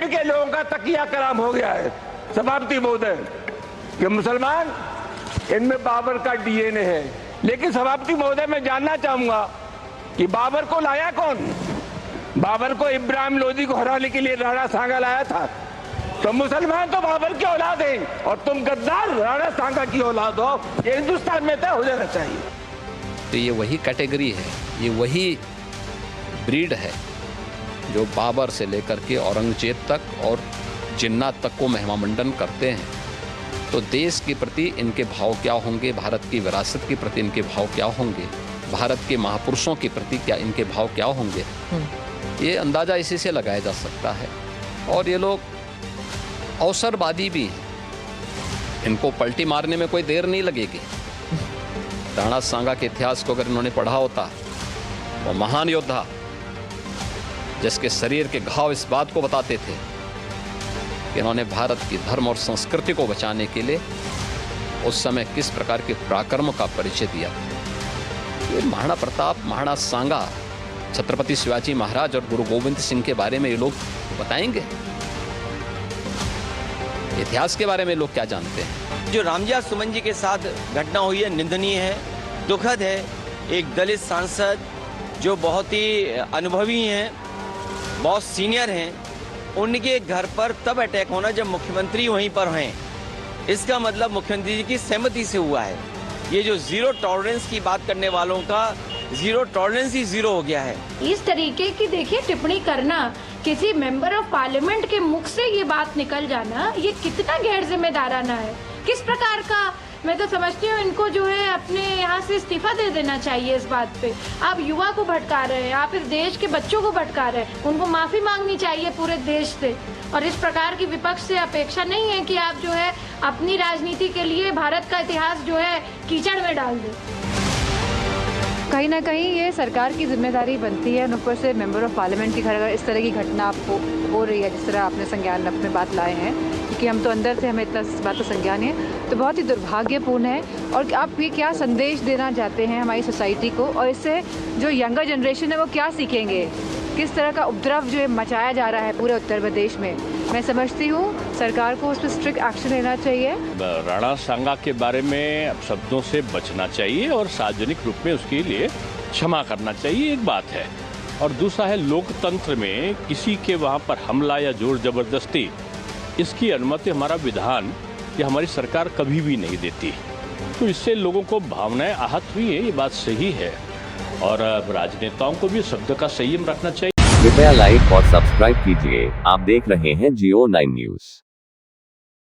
के लोगों का तकिया कलाम हो गया है सभापति महोदय कि मुसलमान इनमें बाबर का डीएनए है। लेकिन सभापति महोदय मैं जानना चाहूंगा कि बाबर को लाया कौन? बाबर को इब्राहिम लोदी को हराने के लिए राणा सांगा लाया था। तो मुसलमान तो बाबर की औलाद हैं और तुम गद्दार राणा सांगा की औलाद हो। ये हिंदुस्तान में तय हो जाना चाहिए। तो ये वही कैटेगरी है, ये वही ब्रीड है जो बाबर से लेकर के औरंगजेब तक और जिन्ना तक को महिमा मंडन करते हैं। तो देश के प्रति इनके भाव क्या होंगे, भारत की विरासत के प्रति इनके भाव क्या होंगे, भारत के महापुरुषों के प्रति क्या इनके भाव क्या होंगे, ये अंदाज़ा इसी से लगाया जा सकता है। और ये लोग अवसरवादी भी हैं, इनको पलटी मारने में कोई देर नहीं लगेगी। राणा सांगा के इतिहास को अगर इन्होंने पढ़ा होता, वो महान योद्धा जिसके शरीर के घाव इस बात को बताते थे कि इन्होंने भारत की धर्म और संस्कृति को बचाने के लिए उस समय किस प्रकार के पराक्रम का परिचय दिया। ये महाराणा प्रताप, महाराणा सांगा, छत्रपति शिवाजी महाराज और गुरु गोविंद सिंह के बारे में ये लोग बताएंगे। इतिहास के बारे में लोग क्या जानते हैं? जो रामजिया सुमन जी के साथ घटना हुई है निंदनीय है, दुखद है। एक दलित सांसद जो बहुत ही अनुभवी हैं, बहुत सीनियर हैं, उनके घर पर तब अटैक होना जब मुख्यमंत्री वहीं पर हैं। इसका मतलब मुख्यमंत्री जी की सहमति से हुआ है। ये जो जीरो टॉलरेंस की बात करने वालों का जीरो टॉलरेंस ही जीरो हो गया है। इस तरीके की देखिए टिप्पणी करना, किसी मेंबर ऑफ पार्लियामेंट के मुख से ये बात निकल जाना, ये कितना गैर जिम्मेदाराना है। किस प्रकार का, मैं तो समझती हूँ इनको जो है अपने यहाँ से इस्तीफा दे देना चाहिए। इस बात पे आप युवा को भटका रहे हैं, आप इस देश के बच्चों को भटका रहे हैं। उनको माफी मांगनी चाहिए पूरे देश से। और इस प्रकार की विपक्ष से अपेक्षा नहीं है कि आप जो है अपनी राजनीति के लिए भारत का इतिहास जो है कीचड़ में डाल दें। कहीं ना कहीं ये सरकार की जिम्मेदारी बनती है। ऊपर से मेंबर ऑफ पार्लियामेंट की घर इस तरह की घटना हो रही है, जिस तरह आपने संज्ञान अपने बात लाए हैं, क्योंकि हम तो अंदर से हमें इतना इस बात का संज्ञान है, तो बहुत ही दुर्भाग्यपूर्ण है। और आप ये क्या संदेश देना चाहते हैं हमारी सोसाइटी को, और इससे जो यंगर जनरेशन है वो क्या सीखेंगे? किस तरह का उपद्रव जो है मचाया जा रहा है पूरे उत्तर प्रदेश में। मैं समझती हूँ सरकार को उस पर स्ट्रिक्ट एक्शन लेना चाहिए। राणा सांगा के बारे में अब शब्दों से बचना चाहिए और सार्वजनिक रूप में उसके लिए क्षमा करना चाहिए, एक बात है। और दूसरा है, लोकतंत्र में किसी के वहाँ पर हमला या जोर जबरदस्ती, इसकी अनुमति हमारा विधान या हमारी सरकार कभी भी नहीं देती। तो इससे लोगों को भावनाएं आहत हुई है, ये बात सही है। और राजनेताओं को भी शब्द का संयम रखना चाहिए। कृपया लाइक और सब्सक्राइब कीजिए। आप देख रहे हैं Geo9 न्यूज़।